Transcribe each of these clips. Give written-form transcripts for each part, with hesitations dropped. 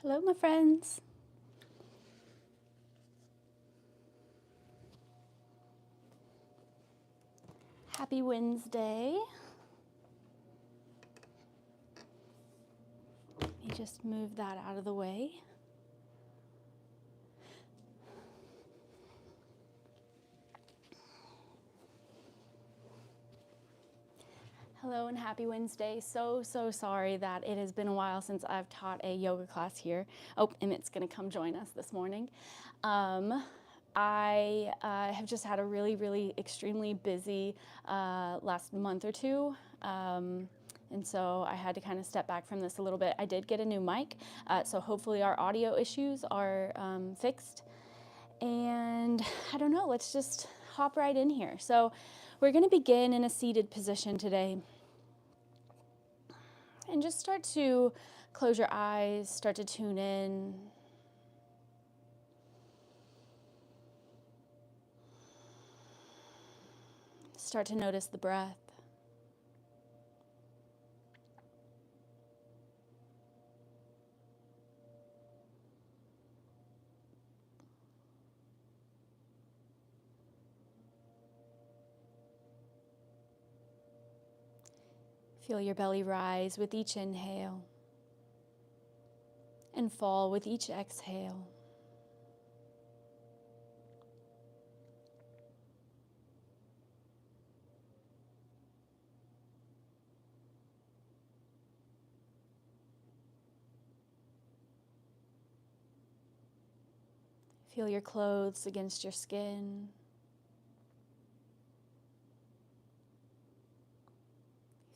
Hello, my friends. Happy Wednesday. Let me just move that out of the way. Hello and happy Wednesday. So sorry that it has been a while since I've taught a yoga class here. Oh, Emmett's going to come join us this morning. I have just had a really extremely busy last month or two. And so I had to kind of step back from this a little bit. I did get a new mic, so hopefully our audio issues are fixed. And I don't know, let's just hop right in here. So we're going to begin in a seated position today. And just start to close your eyes, start to tune in. Start to notice the breath. Feel your belly rise with each inhale and fall with each exhale. Feel your clothes against your skin.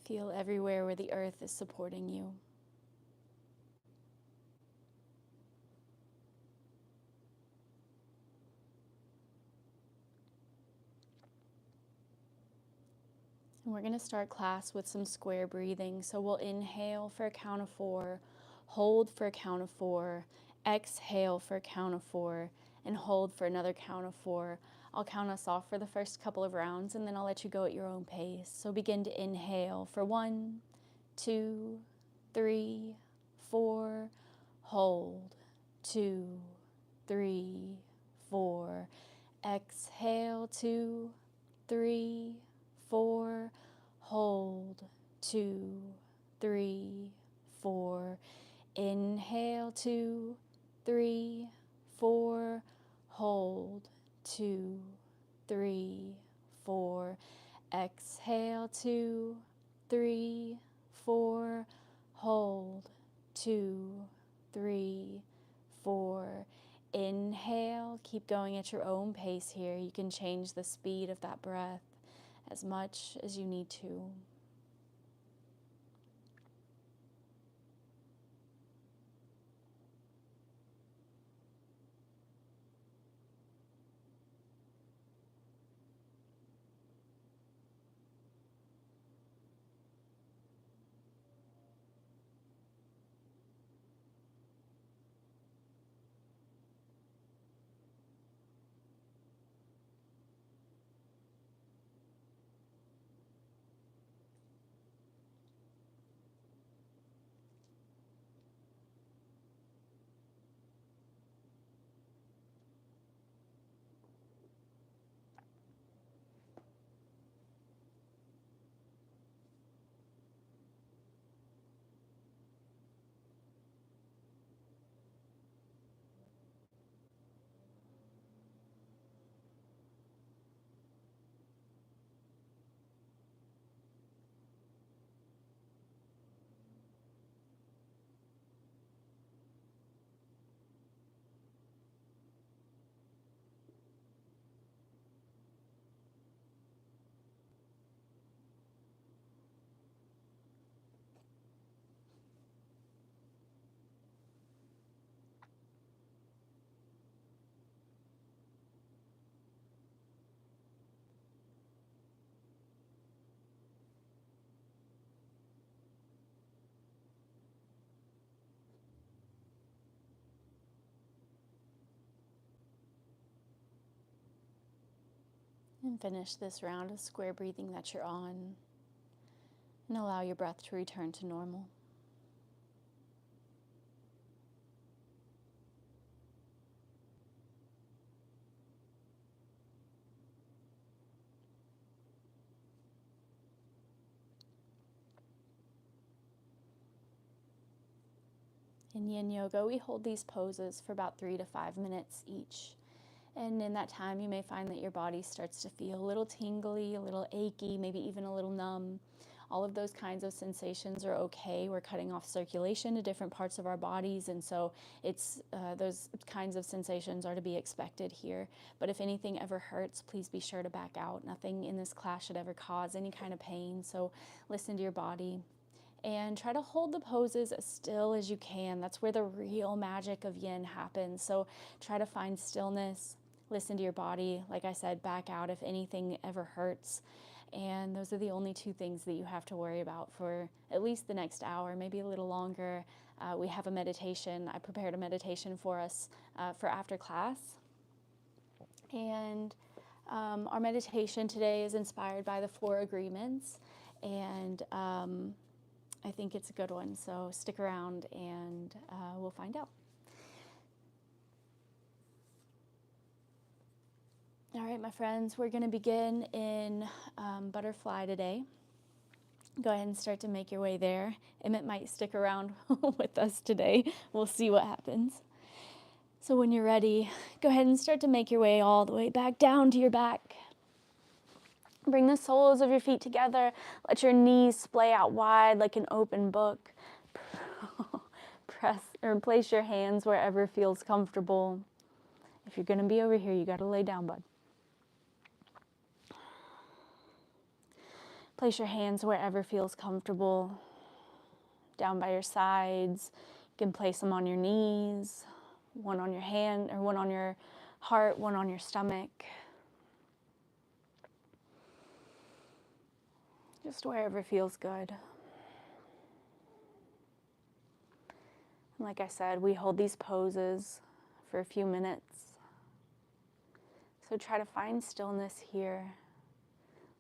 Feel everywhere where the earth is supporting you. And we're going to start class with some square breathing. So we'll inhale for a count of 4, hold for a count of 4, exhale for a count of 4, and hold for another count of 4. I'll count us off for the first couple of rounds, and then I'll let you go at your own pace. So begin to inhale for 1, 2, 3, 4, hold, 2, 3, 4, exhale, 2, 3, 4, hold, 2, 3, 4, inhale, 2, 3, 4, hold, 2, 3, 4, exhale, 2, 3, 4, hold, 2, 3, 4, inhale. Keep going at your own pace here. You can change the speed of that breath as much as you need to. And finish this round of square breathing that you're on, and allow your breath to return to normal. In Yin Yoga, we hold these poses for about 3 to 5 minutes each. And in that time, you may find that your body starts to feel a little tingly, a little achy, maybe even a little numb. All of those kinds of sensations are okay. We're cutting off circulation to different parts of our bodies, and so those kinds of sensations are to be expected here. But if anything ever hurts, please be sure to back out. Nothing in this class should ever cause any kind of pain, so listen to your body. And try to hold the poses as still as you can. That's where the real magic of yin happens. So try to find stillness, listen to your body. Like I said, back out if anything ever hurts. And those are the only two things that you have to worry about for at least the next hour, maybe a little longer. We have a meditation. I prepared a meditation for us for after class. And our meditation today is inspired by the 4 agreements. And I think it's a good one, so stick around and we'll find out. All right, my friends, we're going to begin in butterfly today. Go ahead and start to make your way there. Emmett might stick around with us today. We'll see what happens. So when you're ready, go ahead and start to make your way all the way back down to your back. Bring the soles of your feet together. Let your knees splay out wide like an open book. Press or place your hands wherever feels comfortable. If you're going to be over here, you got to lay down, bud. Place your hands wherever feels comfortable. Down by your sides. You can place them on your knees. One on your hand, or one on your heart, one on your stomach. Just wherever feels good. And like I said, we hold these poses for a few minutes. So try to find stillness here.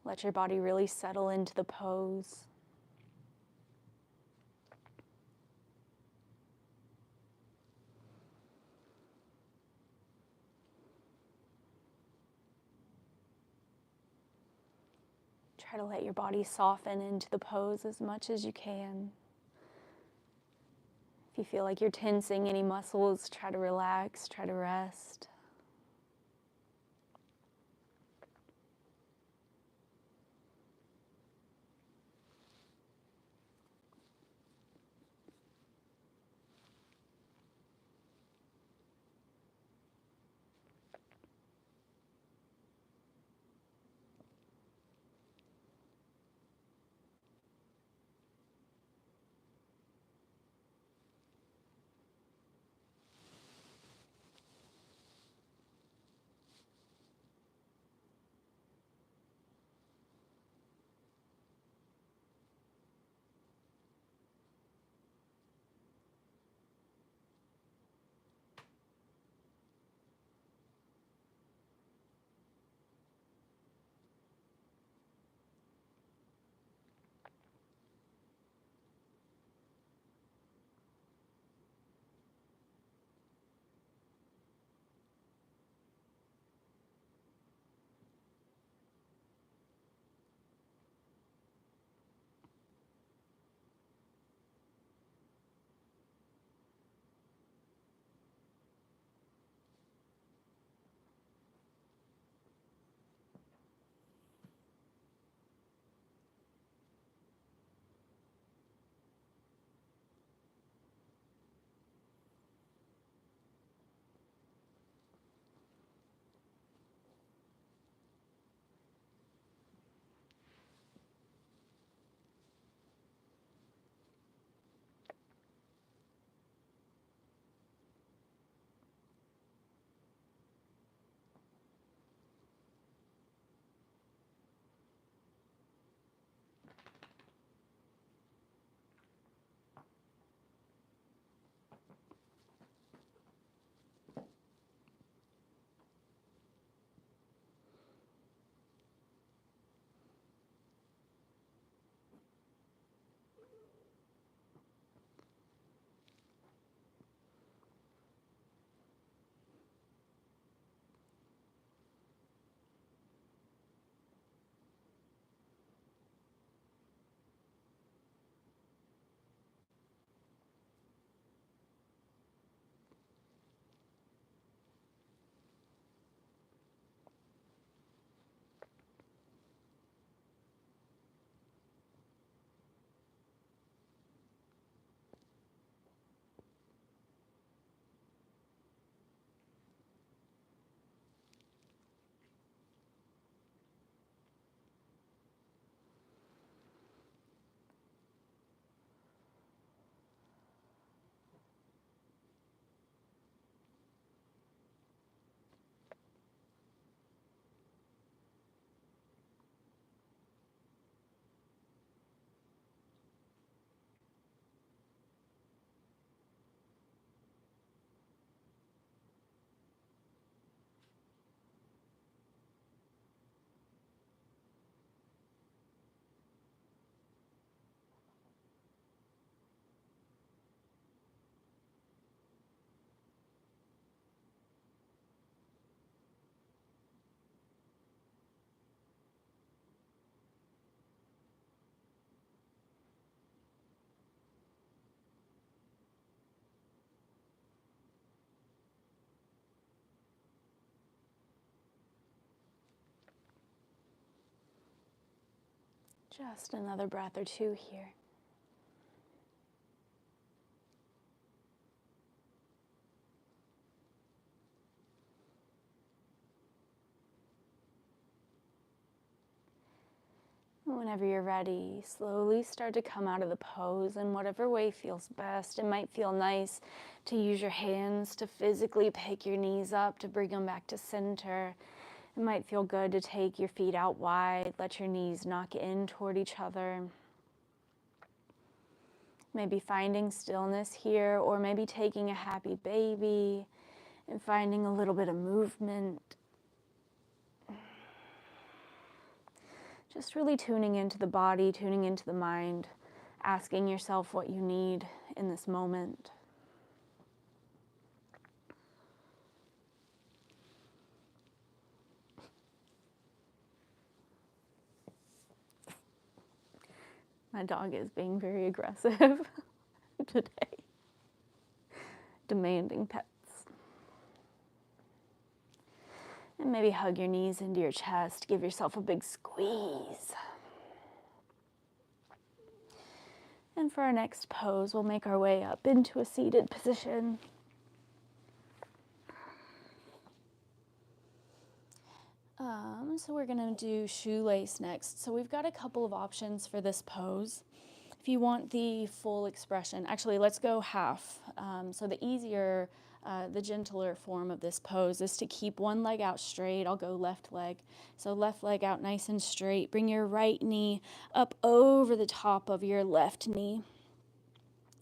Let your body really settle into the pose. Try to let your body soften into the pose as much as you can. If you feel like you're tensing any muscles, try to relax, try to rest. Just another breath or two here. Whenever you're ready, slowly start to come out of the pose in whatever way feels best. It might feel nice to use your hands to physically pick your knees up to bring them back to center. It might feel good to take your feet out wide, let your knees knock in toward each other. Maybe finding stillness here, or maybe taking a happy baby and finding a little bit of movement. Just really tuning into the body, tuning into the mind, asking yourself what you need in this moment. My dog is being very aggressive today, demanding pets. And maybe hug your knees into your chest, give yourself a big squeeze. And for our next pose, we'll make our way up into a seated position. So we're gonna do shoelace next. So we've got a couple of options for this pose. If you want the full expression, actually let's go half. So the easier, the gentler form of this pose is to keep one leg out straight. I'll go left leg. So left leg out nice and straight. Bring your right knee up over the top of your left knee.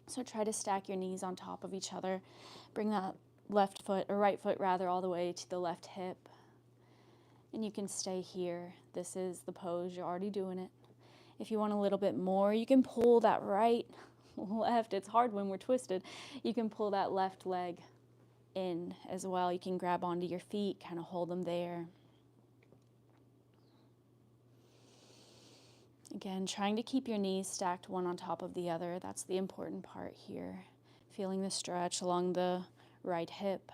So try to stack your knees on top of each other. Bring that left foot, or right foot rather, all the way to the left hip. And you can stay here. This is the pose, you're already doing it. If you want a little bit more, you can pull that right, left. It's hard when we're twisted. You can pull that left leg in as well. You can grab onto your feet, kind of hold them there. Again, trying to keep your knees stacked one on top of the other. That's the important part here. Feeling the stretch along the right hip.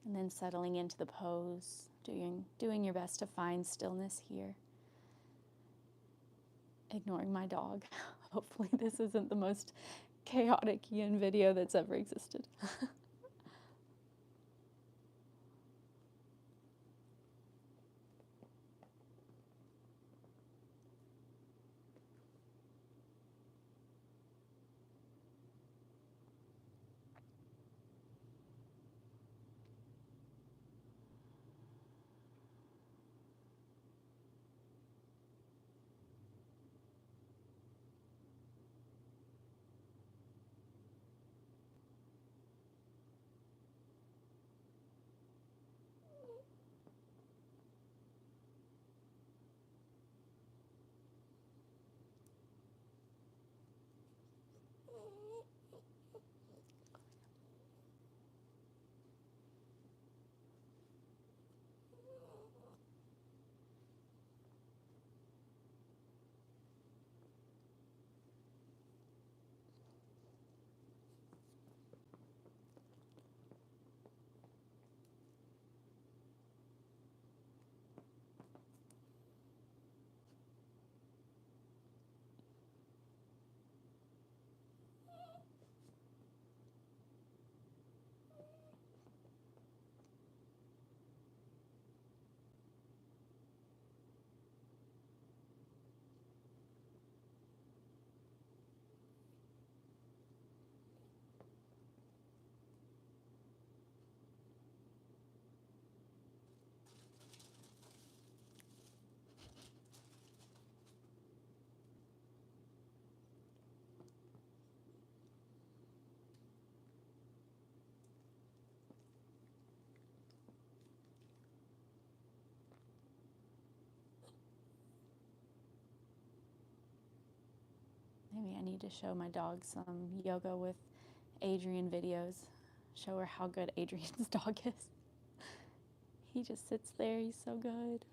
And then settling into the pose, doing your best to find stillness here. Ignoring my dog. Hopefully this isn't the most chaotic yin video that's ever existed. Maybe I need to show my dog some yoga with Adrian videos. Show her how good Adrian's dog is. He just sits there, he's so good.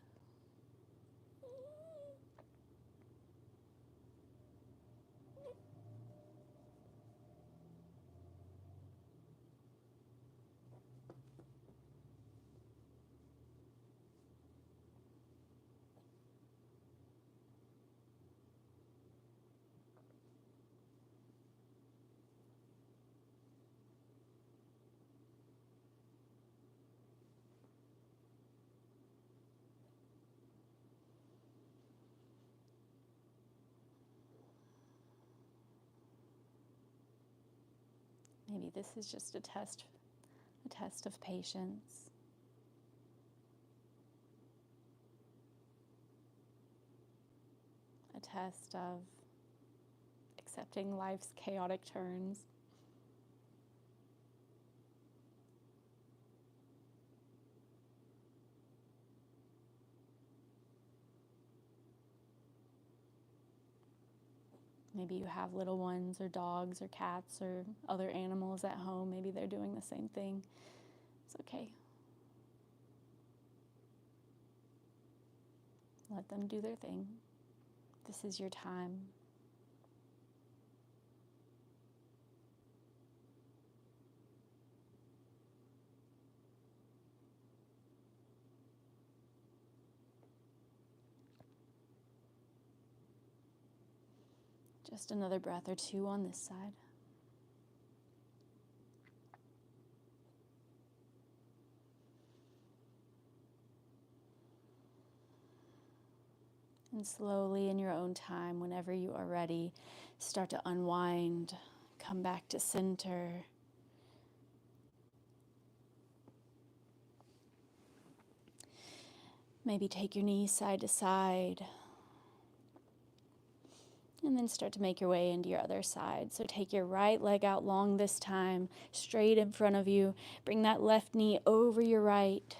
Maybe this is just a test of patience. A test of accepting life's chaotic turns. Maybe you have little ones or dogs or cats or other animals at home. Maybe they're doing the same thing. It's okay. Let them do their thing. This is your time. Just another breath or two on this side. And slowly, in your own time, whenever you are ready, start to unwind, come back to center. Maybe take your knees side to side. And then start to make your way into your other side. So take your right leg out long this time, straight in front of you. Bring that left knee over your right.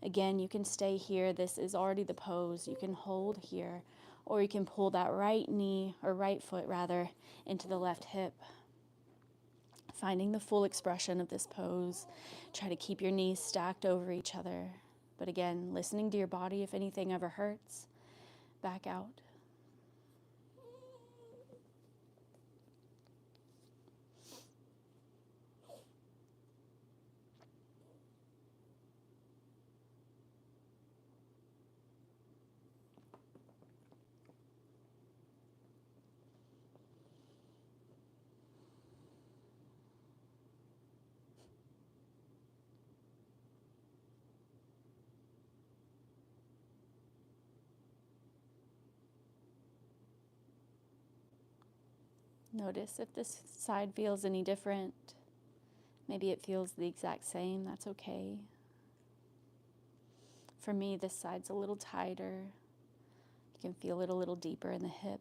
Again, you can stay here. This is already the pose. You can hold here, or you can pull that right knee, or right foot rather, into the left hip. Finding the full expression of this pose. Try to keep your knees stacked over each other. But again, listening to your body. If anything ever hurts, back out. Notice if this side feels any different. Maybe it feels the exact same. That's okay. For me, this side's a little tighter. You can feel it a little deeper in the hip.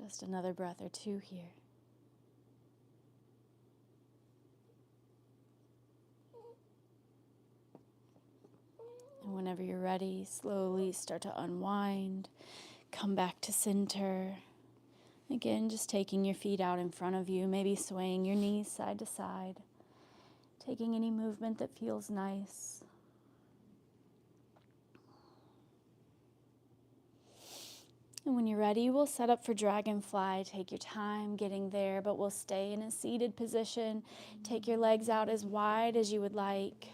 Just another breath or two here. And whenever you're ready, slowly start to unwind. Come back to center. Again, just taking your feet out in front of you, maybe swaying your knees side to side. Taking any movement that feels nice. And when you're ready, we'll set up for dragonfly. Take your time getting there, but we'll stay in a seated position. Take your legs out as wide as you would like.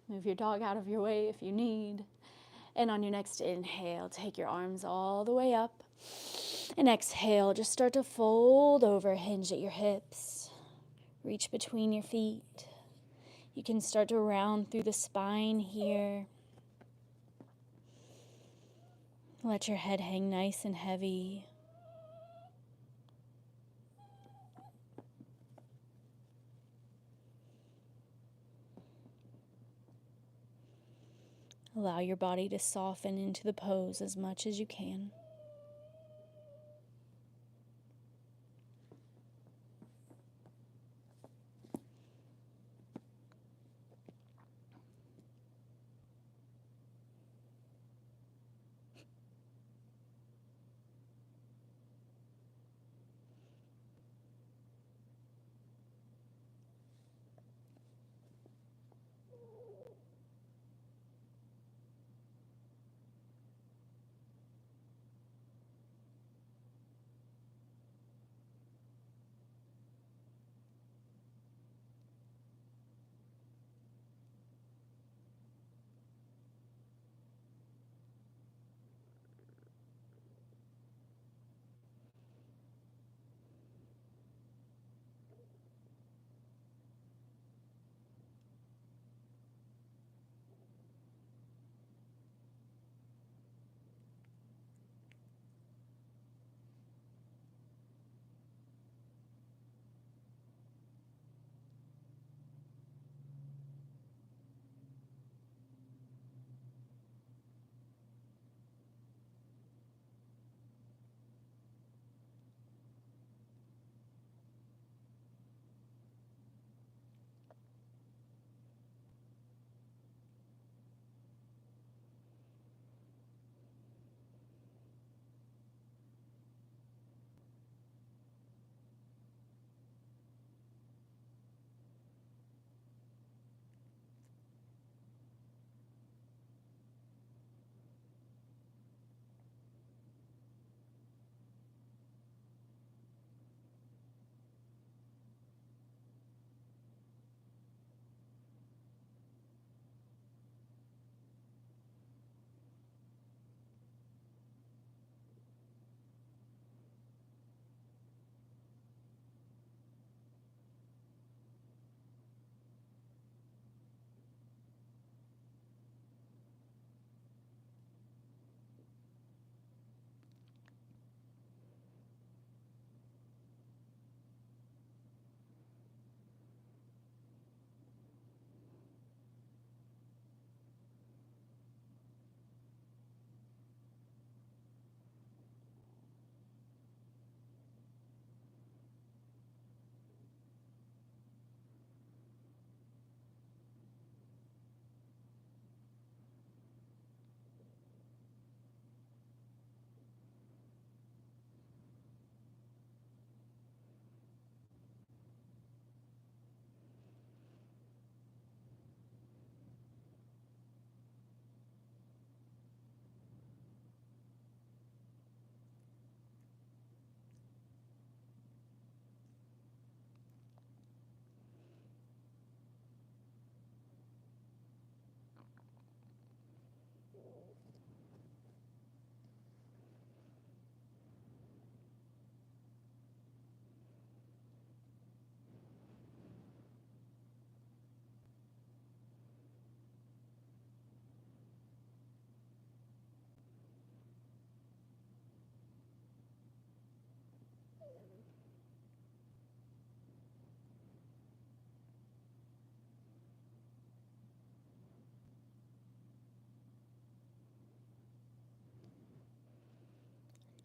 Move your dog out of your way if you need. And on your next inhale, take your arms all the way up. And exhale, just start to fold over, hinge at your hips. Reach between your feet. You can start to round through the spine here. Let your head hang nice and heavy. Allow your body to soften into the pose as much as you can.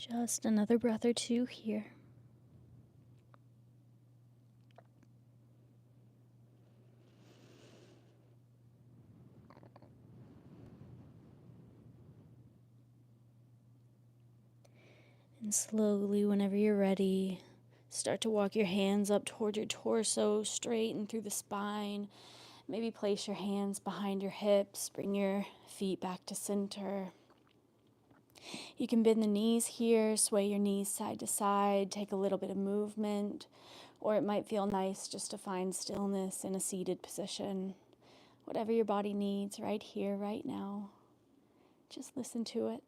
Just another breath or two here. And slowly, whenever you're ready, start to walk your hands up toward your torso, straighten through the spine. Maybe place your hands behind your hips, bring your feet back to center. You can bend the knees here, sway your knees side to side, take a little bit of movement, or it might feel nice just to find stillness in a seated position. Whatever your body needs right here, right now, just listen to it.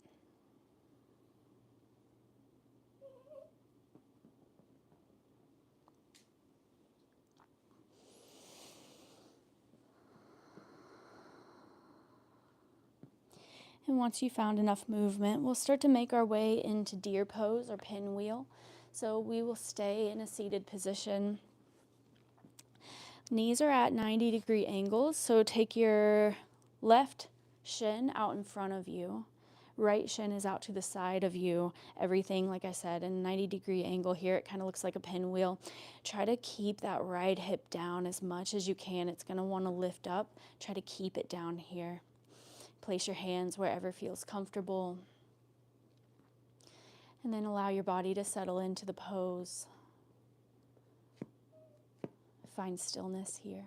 And once you've found enough movement, we'll start to make our way into deer pose or pinwheel. So we will stay in a seated position. Knees are at 90-degree angles, so take your left shin out in front of you. Right shin is out to the side of you. Everything, like I said, in a 90-degree angle here. It kind of looks like a pinwheel. Try to keep that right hip down as much as you can. It's going to want to lift up. Try to keep it down here. Place your hands wherever feels comfortable. And then allow your body to settle into the pose. Find stillness here.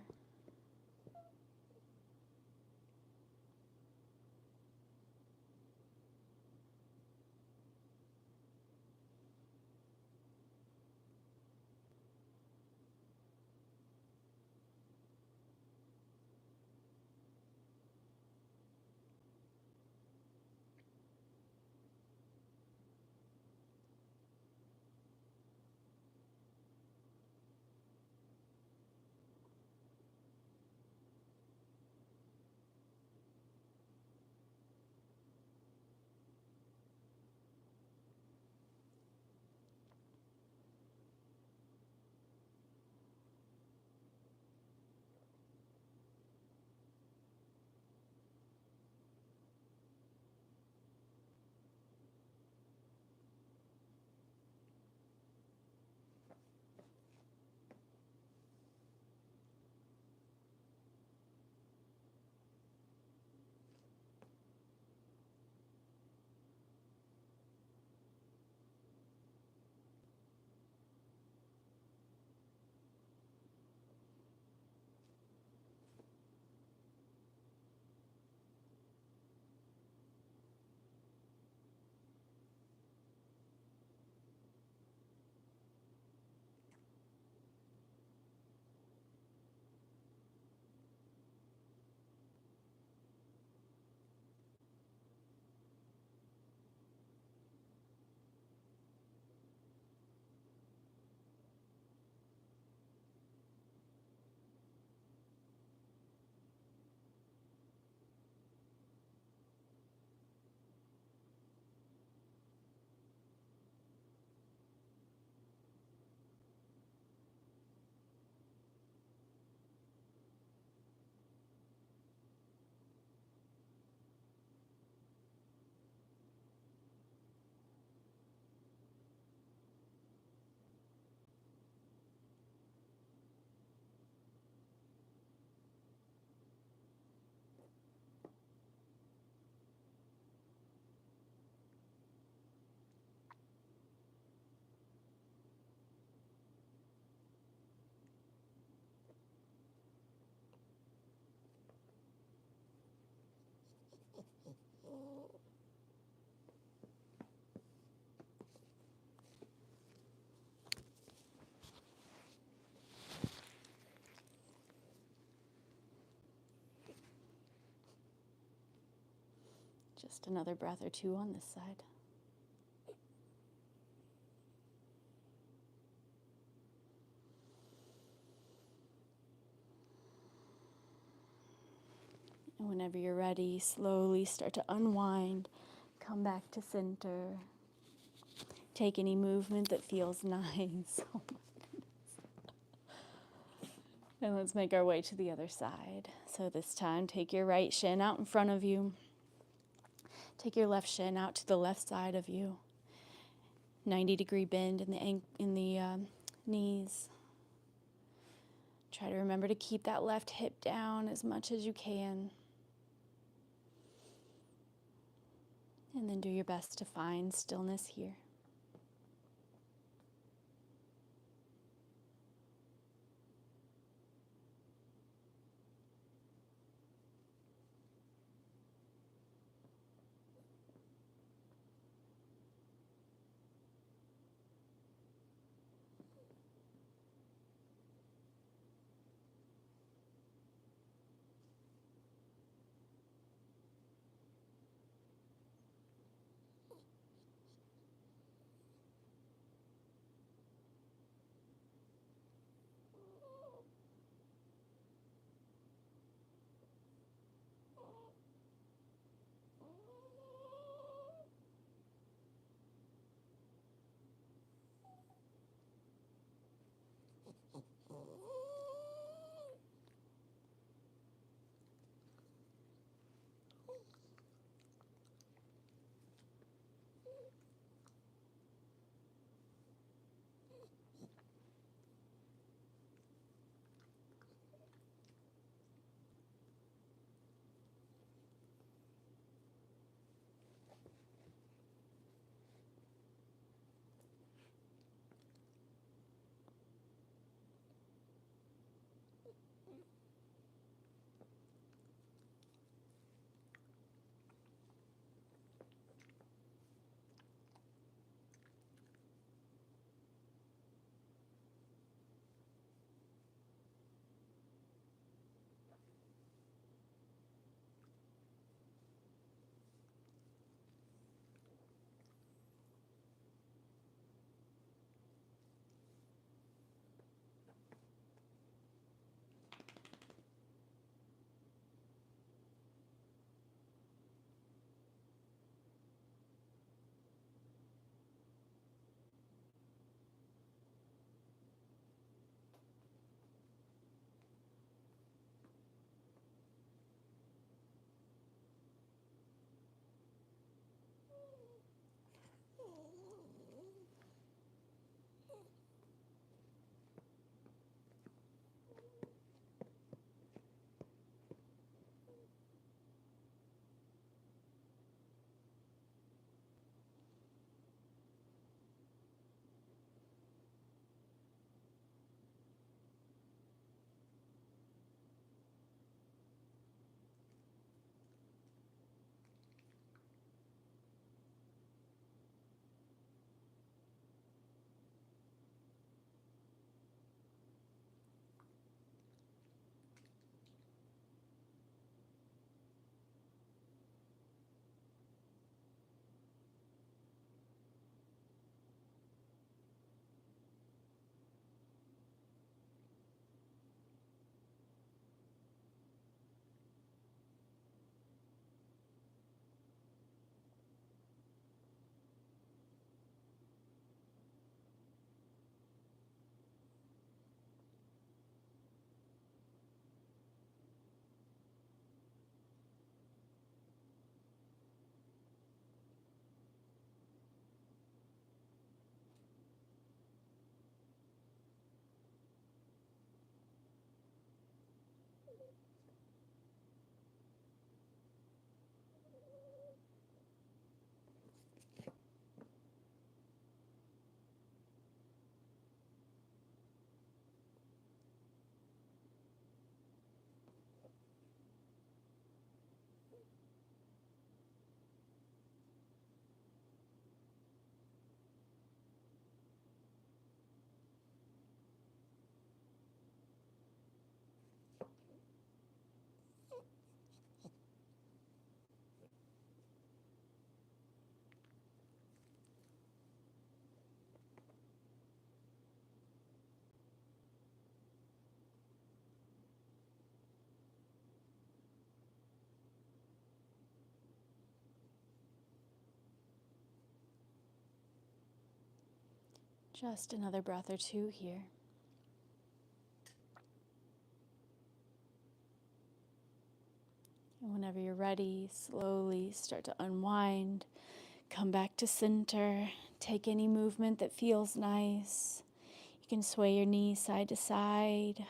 Just another breath or two on this side. And whenever you're ready, slowly start to unwind, come back to center. Take any movement that feels nice. Oh my goodness. And let's make our way to the other side. So this time, take your right shin out in front of you. Take your left shin out to the left side of you. 90-degree bend in the knees. Try to remember to keep that left hip down as much as you can. And then do your best to find stillness here. Just another breath or two here. And whenever you're ready, slowly start to unwind. Come back to center. Take any movement that feels nice. You can sway your knees side to side.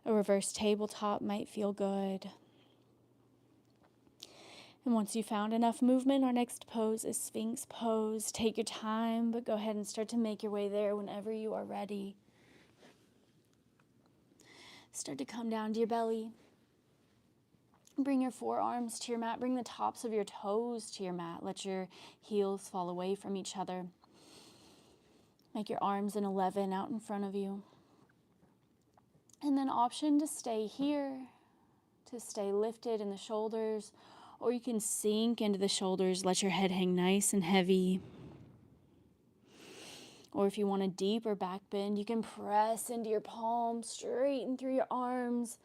A reverse tabletop might feel good. And once you've found enough movement, our next pose is Sphinx pose. Take your time, but go ahead and start to make your way there whenever you are ready. Start to come down to your belly. Bring your forearms to your mat. Bring the tops of your toes to your mat. Let your heels fall away from each other. Make your arms an 11 out in front of you. And then option to stay here, to stay lifted in the shoulders, or you can sink into the shoulders, let your head hang nice and heavy. Or if you want a deeper back bend, you can press into your palms, straighten through your arms,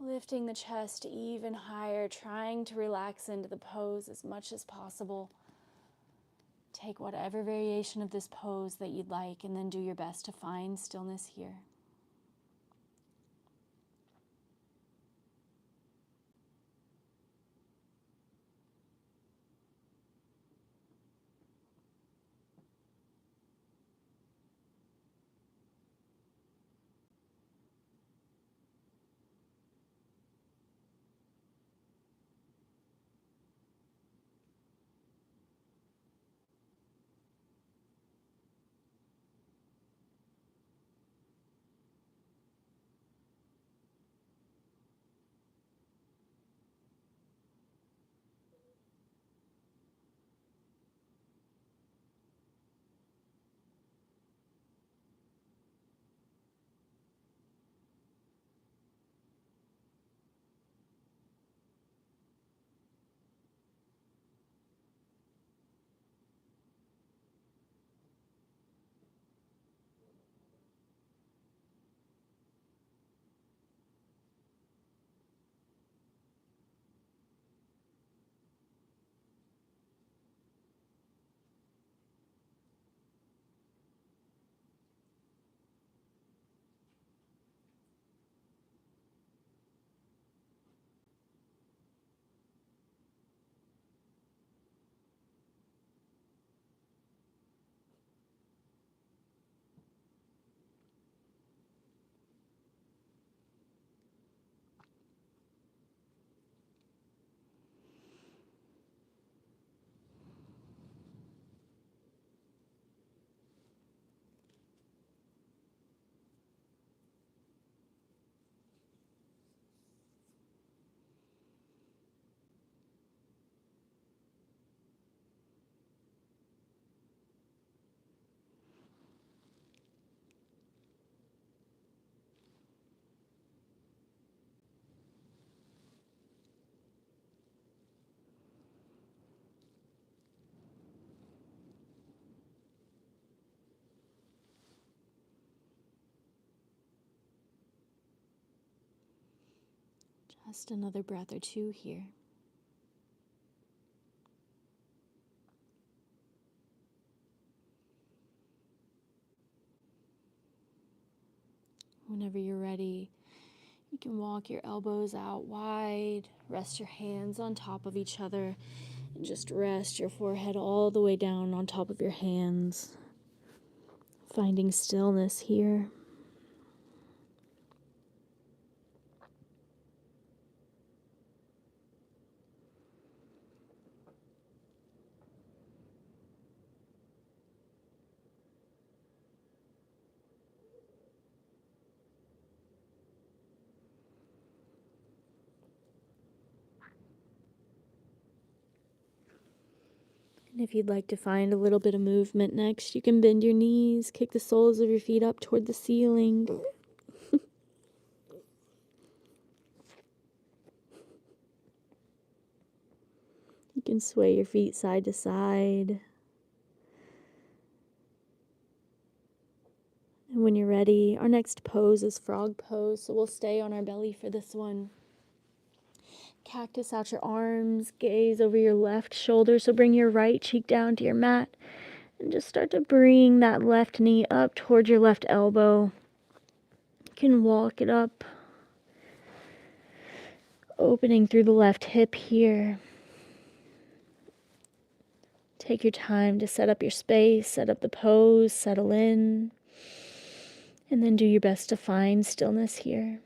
lifting the chest even higher, trying to relax into the pose as much as possible. Take whatever variation of this pose that you'd like, and then do your best to find stillness here. Just another breath or two here. Whenever you're ready, you can walk your elbows out wide, rest your hands on top of each other, and just rest your forehead all the way down on top of your hands, finding stillness here. And if you'd like to find a little bit of movement next, you can bend your knees, kick the soles of your feet up toward the ceiling. You can sway your feet side to side. And when you're ready, our next pose is frog pose, so we'll stay on our belly for this one. Cactus out your arms, gaze over your left shoulder, so bring your right cheek down to your mat, and just start to bring that left knee up towards your left elbow. You can walk it up, opening through the left hip here. Take your time to set up your space, set up the pose, settle in, and then do your best to find stillness here.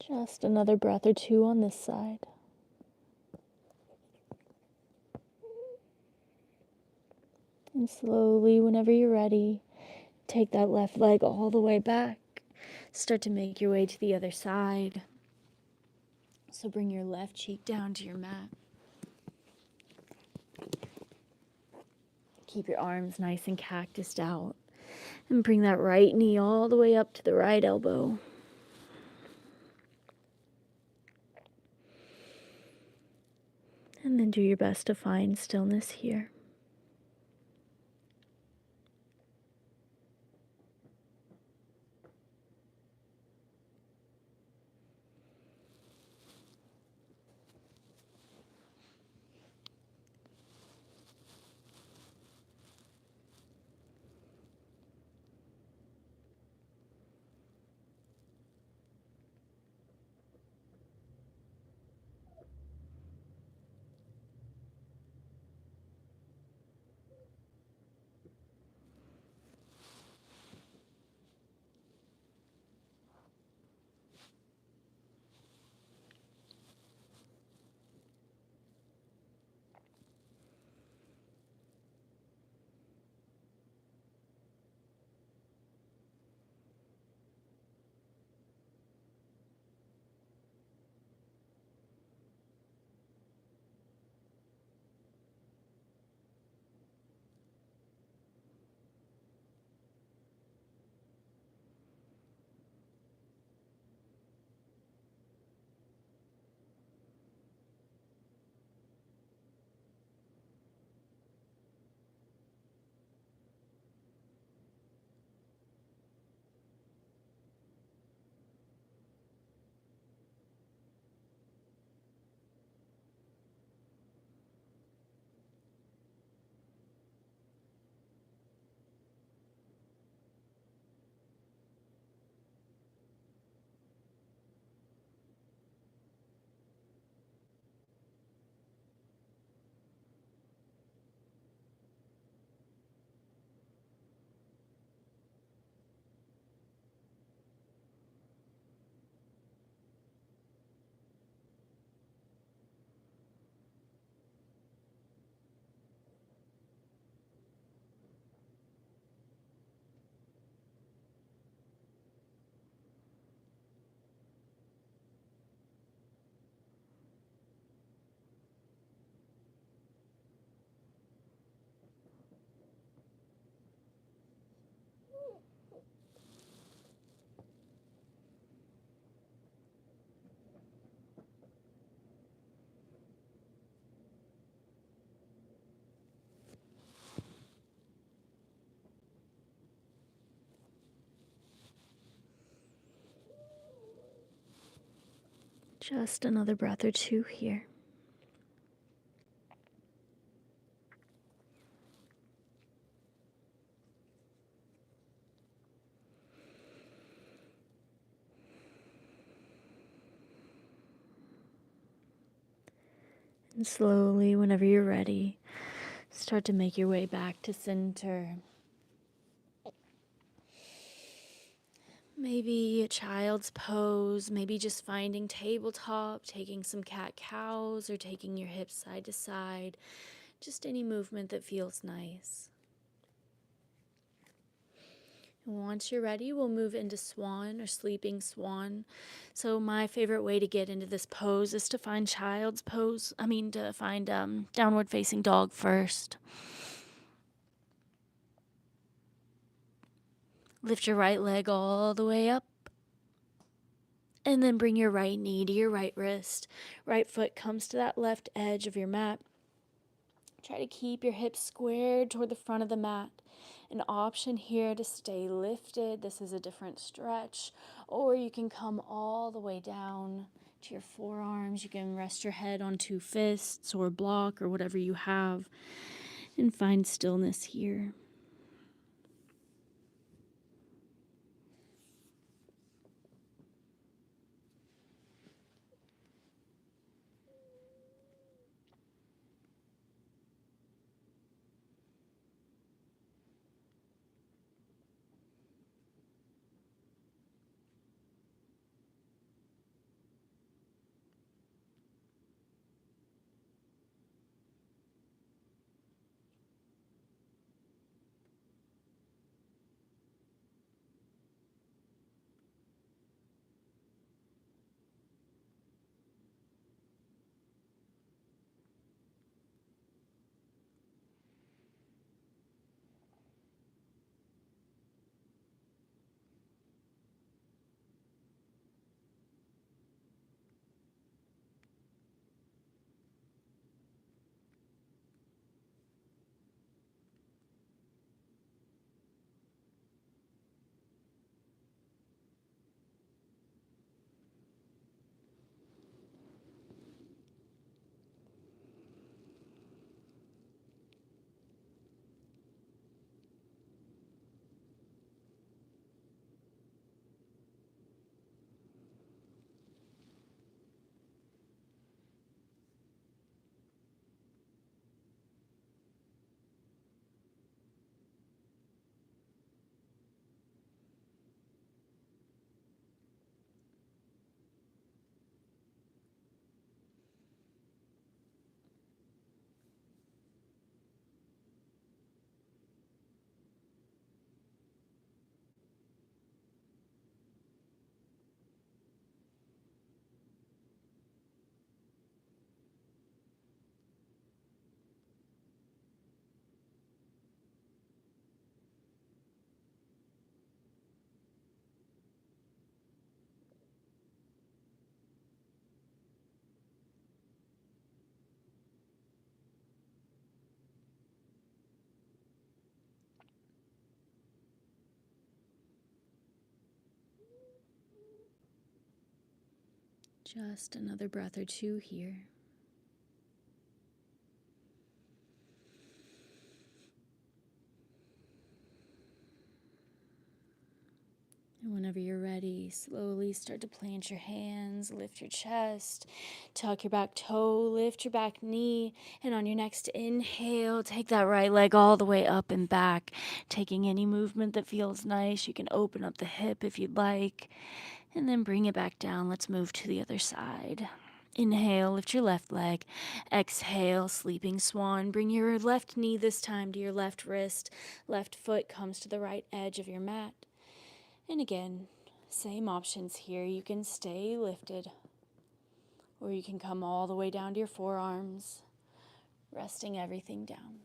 Just another breath or two on this side. And slowly, whenever you're ready, take that left leg all the way back. Start to make your way to the other side. So bring your left cheek down to your mat. Keep your arms nice and cactused out. And bring that right knee all the way up to the right elbow. And then do your best to find stillness here. Just another breath or two here. And slowly, whenever you're ready, start to make your way back to center. Maybe a child's pose, maybe just finding tabletop, taking some cat-cows, or taking your hips side to side. Just any movement that feels nice. And once you're ready, we'll move into swan or sleeping swan. So my favorite way to get into this pose is to find child's pose. To find downward facing dog first. Lift your right leg all the way up. And then bring your right knee to your right wrist. Right foot comes to that left edge of your mat. Try to keep your hips squared toward the front of the mat. An option here to stay lifted. This is a different stretch. Or you can come all the way down to your forearms. You can rest your head on two fists or block or whatever you have and find stillness here. Just another breath or two here. And whenever you're ready, slowly start to plant your hands, lift your chest, tuck your back toe, lift your back knee, and on your next inhale, take that right leg all the way up and back, taking any movement that feels nice. You can open up the hip if you'd like, and then bring it back down. Let's move to the other side. Inhale, lift your left leg. Exhale, sleeping swan. Bring your left knee this time to your left wrist. Left foot comes to the right edge of your mat. And again, same options here. You can stay lifted, or you can come all the way down to your forearms, resting everything down.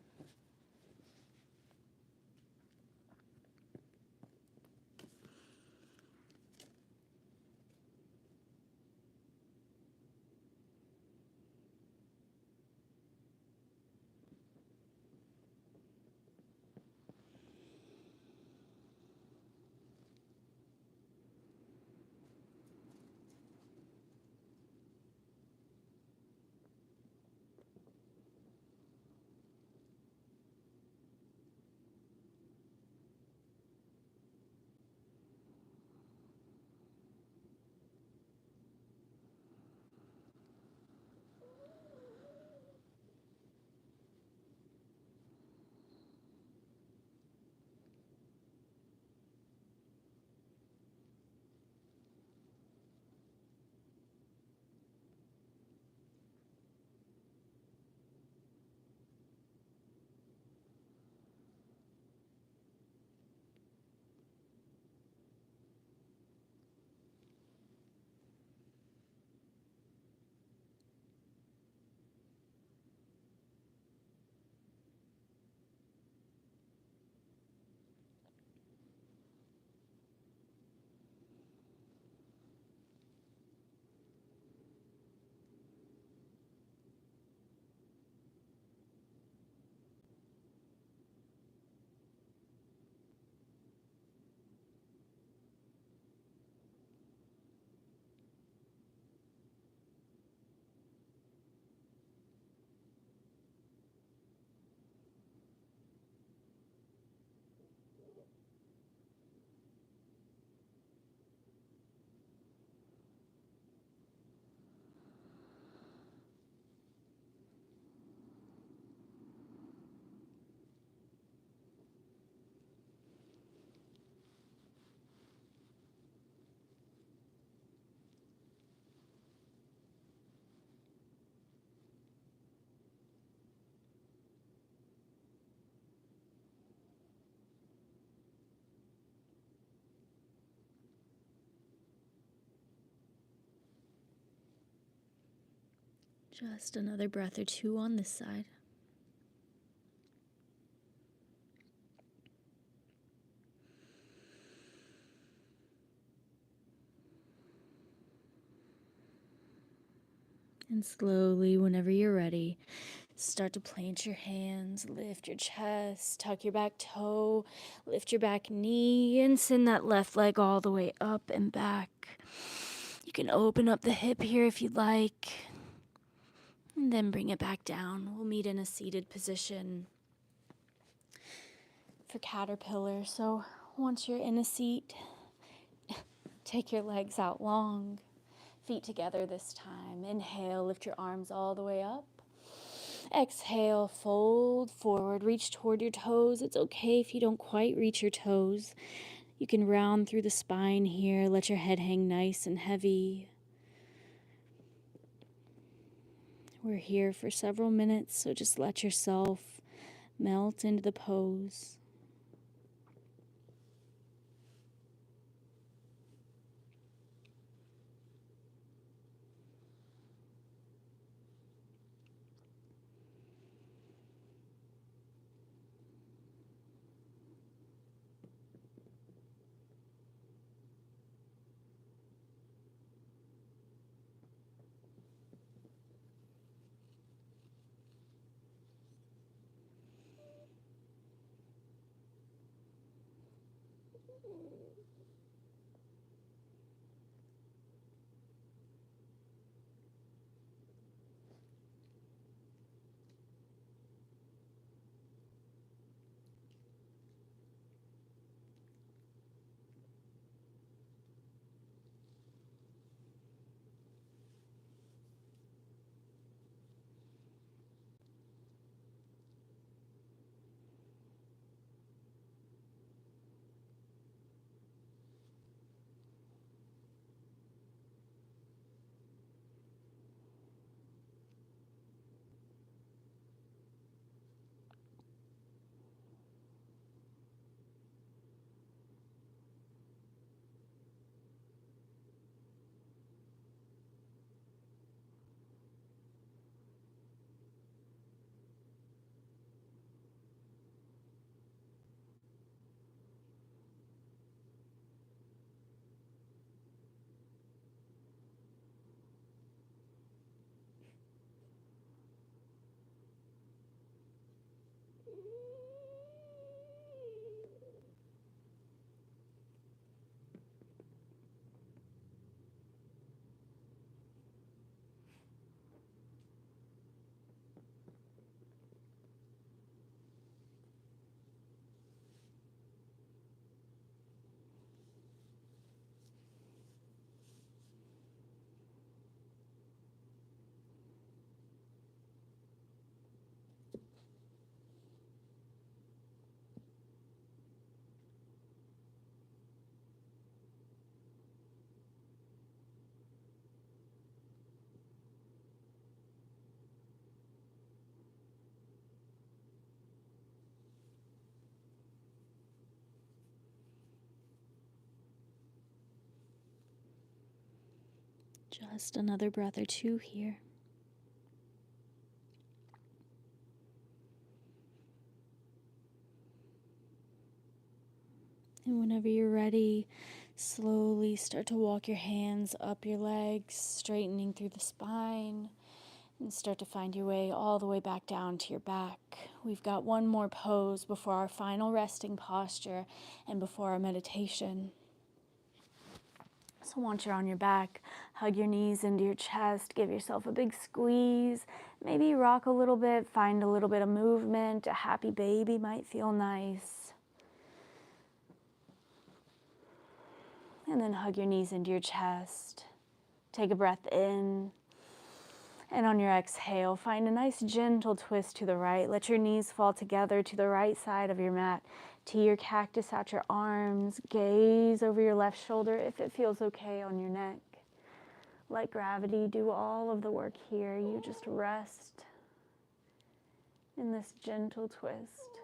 Just another breath or two on this side. And slowly, whenever you're ready, start to plant your hands, lift your chest, tuck your back toe, lift your back knee, and send that left leg all the way up and back. You can open up the hip here if you'd like, and then bring it back down. We'll meet in a seated position for caterpillar. So once you're in a seat, take your legs out long, feet together this time. Inhale, lift your arms all the way up. Exhale, fold forward, reach toward your toes. It's okay if you don't quite reach your toes. You can round through the spine here. Let your head hang nice and heavy. We're here for several minutes, so just let yourself melt into the pose. Just another breath or two here. And whenever you're ready, slowly start to walk your hands up your legs, straightening through the spine, and start to find your way all the way back down to your back. We've got one more pose before our final resting posture and before our meditation. So once you're on your back, hug your knees into your chest, give yourself a big squeeze, maybe rock a little bit, find a little bit of movement. A happy baby might feel nice. And then hug your knees into your chest. Take a breath in. And on your exhale, find a nice gentle twist to the right. Let your knees fall together to the right side of your mat. Tee your cactus out your arms. Gaze over your left shoulder if it feels okay on your neck. Let gravity do all of the work here. You just rest in this gentle twist.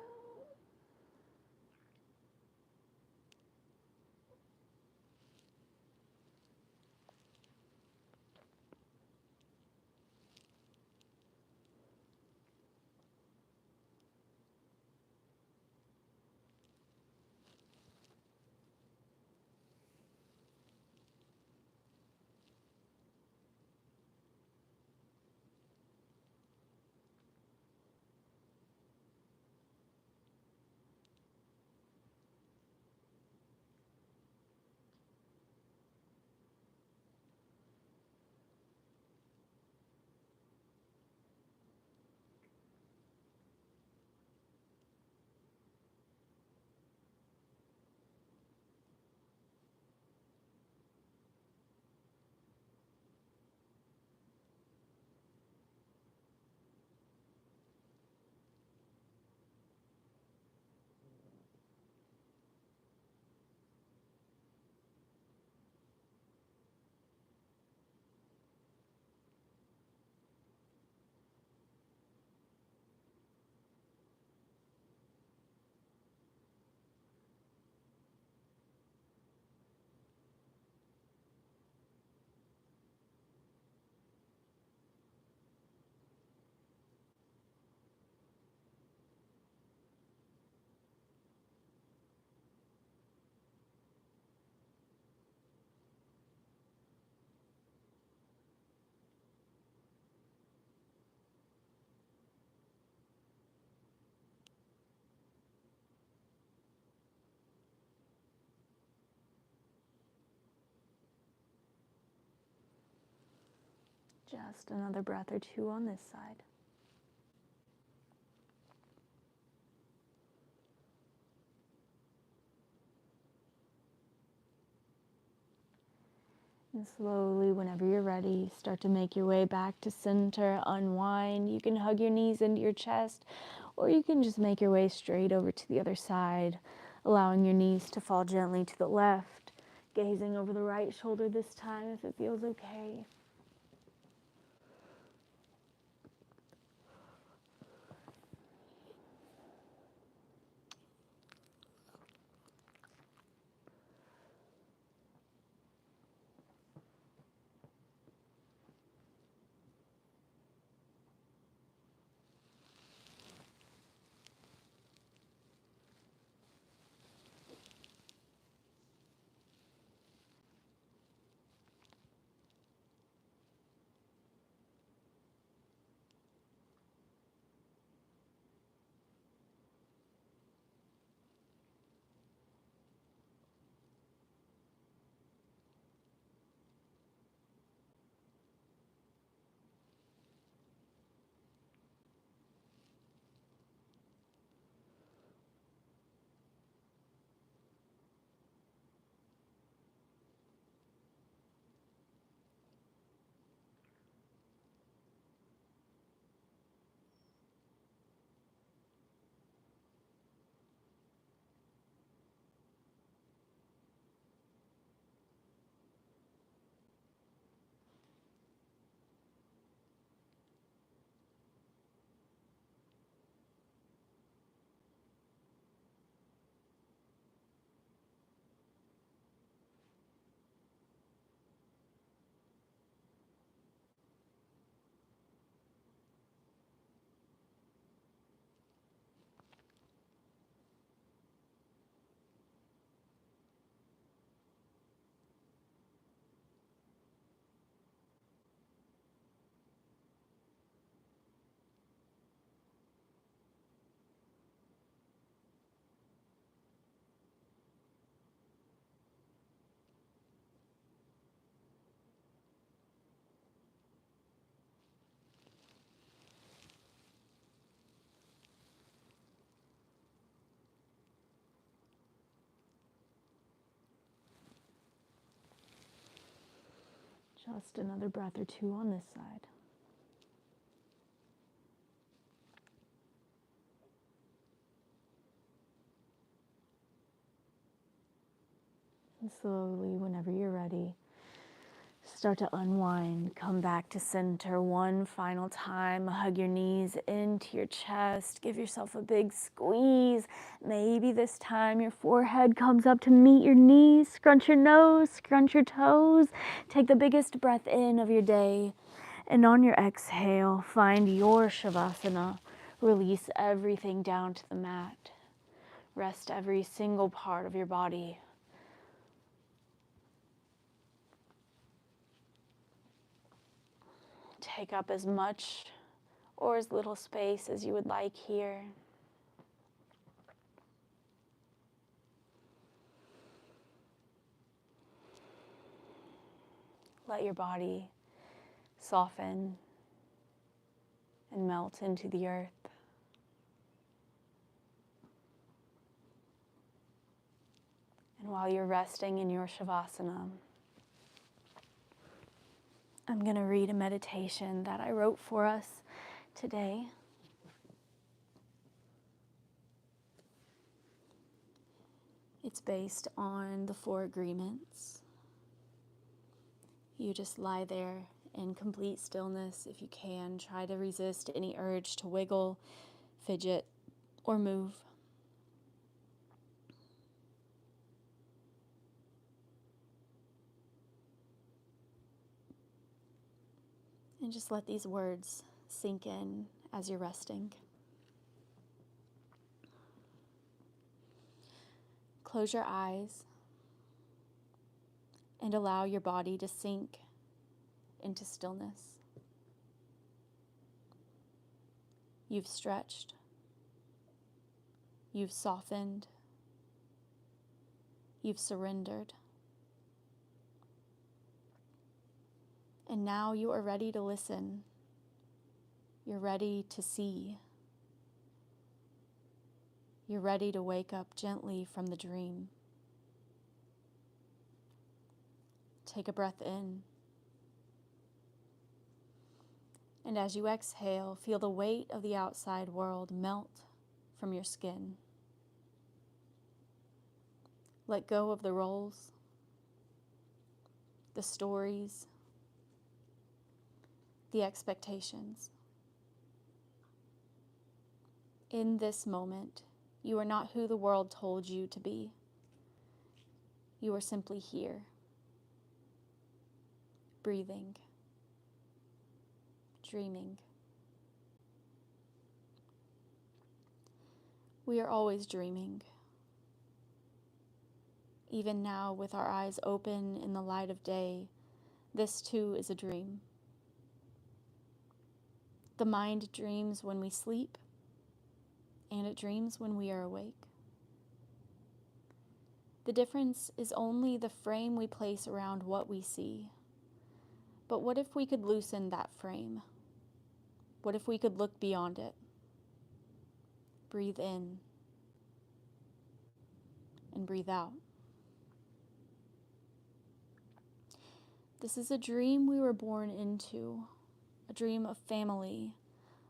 Just another breath or two on this side. And slowly, whenever you're ready, start to make your way back to center, unwind. You can hug your knees into your chest, or you can just make your way straight over to the other side, allowing your knees to fall gently to the left, gazing over the right shoulder this time if it feels okay. Just another breath or two on this side. And slowly, whenever you're ready, start to unwind, come back to center one final time. Hug your knees into your chest. Give yourself a big squeeze. Maybe this time your forehead comes up to meet your knees. Scrunch your nose, scrunch your toes. Take the biggest breath in of your day. And on your exhale, find your Shavasana. Release everything down to the mat. Rest every single part of your body. Take up as much or as little space as you would like here. Let your body soften and melt into the earth. And while you're resting in your Shavasana, I'm going to read a meditation that I wrote for us today. It's based on the 4 agreements. You just lie there in complete stillness if you can. Try to resist any urge to wiggle, fidget, or move. And just let these words sink in as you're resting. Close your eyes and allow your body to sink into stillness. You've stretched. You've softened. You've surrendered. And now you are ready to listen. You're ready to see. You're ready to wake up gently from the dream. Take a breath in. And as you exhale, feel the weight of the outside world melt from your skin. Let go of the roles, the stories, the expectations. In this moment, you are not who the world told you to be. You are simply here, breathing, dreaming. We are always dreaming. Even now, with our eyes open in the light of day, this too is a dream. The mind dreams when we sleep, and it dreams when we are awake. The difference is only the frame we place around what we see. But what if we could loosen that frame? What if we could look beyond it? Breathe in and breathe out. This is a dream we were born into, a dream of family,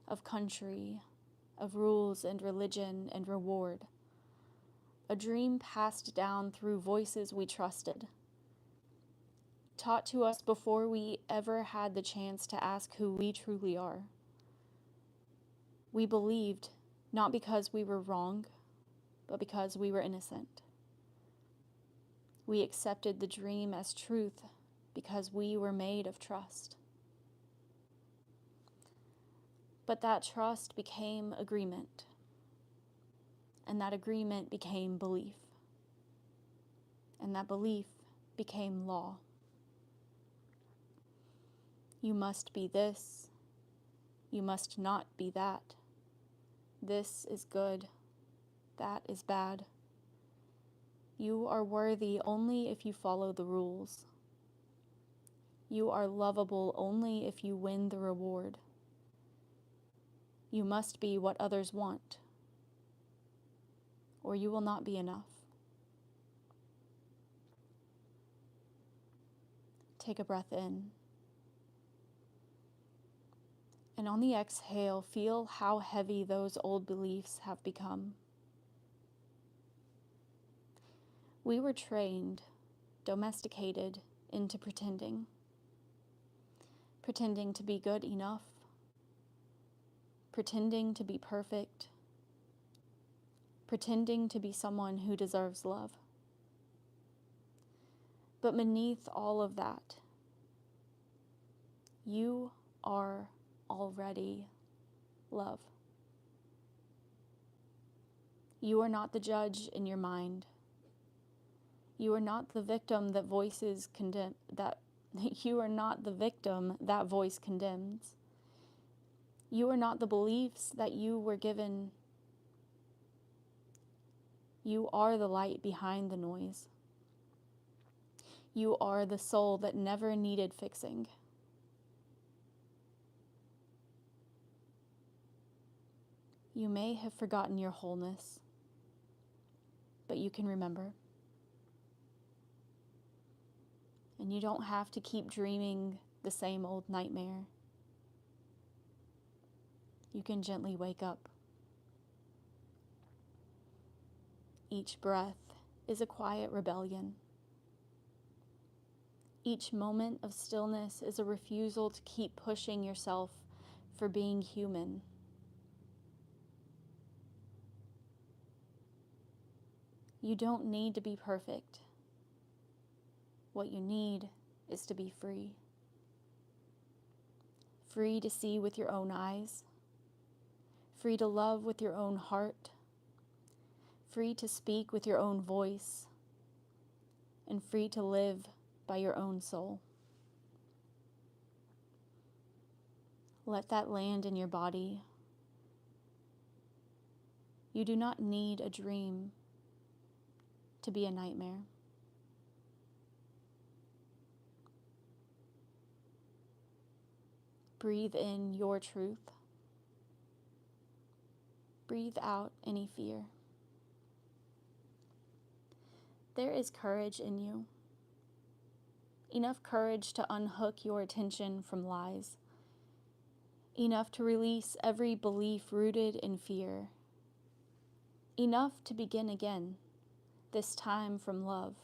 of country, of rules and religion and reward. A dream passed down through voices we trusted, taught to us before we ever had the chance to ask who we truly are. We believed, not because we were wrong, but because we were innocent. We accepted the dream as truth because we were made of trust. But that trust became agreement, and that agreement became belief, and that belief became law. You must be this, you must not be that. This is good, that is bad. You are worthy only if you follow the rules. You are lovable only if you win the reward. You must be what others want, or you will not be enough. Take a breath in. And on the exhale, feel how heavy those old beliefs have become. We were trained, domesticated into pretending to be good enough, pretending to be perfect, pretending to be someone who deserves love. But beneath all of that, you are already love. You are not the judge in your mind. You are not the victim that voices condemn, that you are not the victim that voice condemns. You are not the beliefs that you were given. You are the light behind the noise. You are the soul that never needed fixing. You may have forgotten your wholeness, but you can remember. And you don't have to keep dreaming the same old nightmare. You can gently wake up. Each breath is a quiet rebellion. Each moment of stillness is a refusal to keep pushing yourself for being human. You don't need to be perfect. What you need is to be free. Free to see with your own eyes. Free to love with your own heart. Free to speak with your own voice. And free to live by your own soul. Let that land in your body. You do not need a dream to be a nightmare. Breathe in your truth. Breathe out any fear. There is courage in you. Enough courage to unhook your attention from lies. Enough to release every belief rooted in fear. Enough to begin again, this time from love.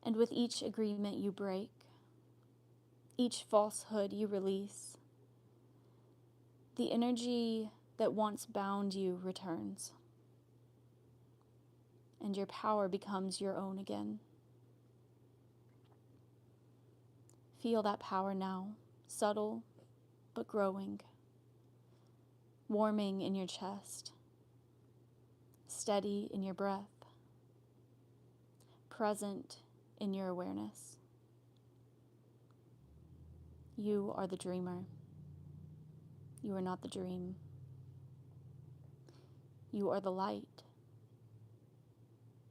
And with each agreement you break, each falsehood you release, the energy that once bound you returns, and your power becomes your own again. Feel that power now, subtle but growing, warming in your chest, steady in your breath, present in your awareness. You are the dreamer. You are not the dream. You are the light.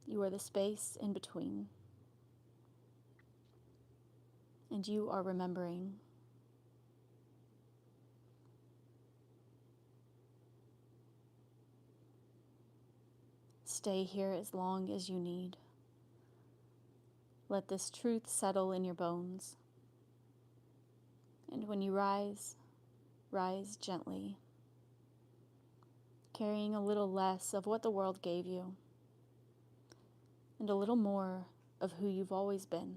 You are the space in between. And you are remembering. Stay here as long as you need. Let this truth settle in your bones. And when you rise, rise gently, carrying a little less of what the world gave you, and a little more of who you've always been.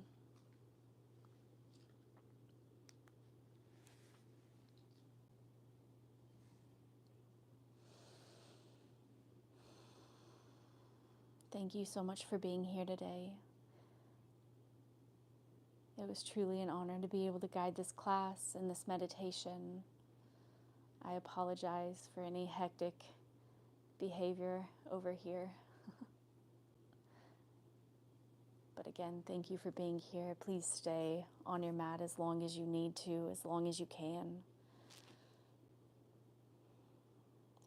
Thank you so much for being here today. It was truly an honor to be able to guide this class and this meditation. I apologize for any hectic behavior over here. But again, thank you for being here. Please stay on your mat as long as you need to, as long as you can.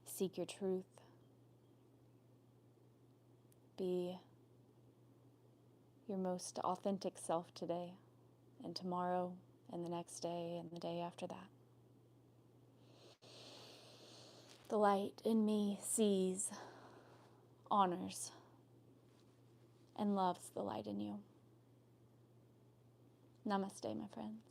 Seek your truth. Be your most authentic self today, and tomorrow, and the next day, and the day after that. The light in me sees, honors, and loves the light in you. Namaste, my friends.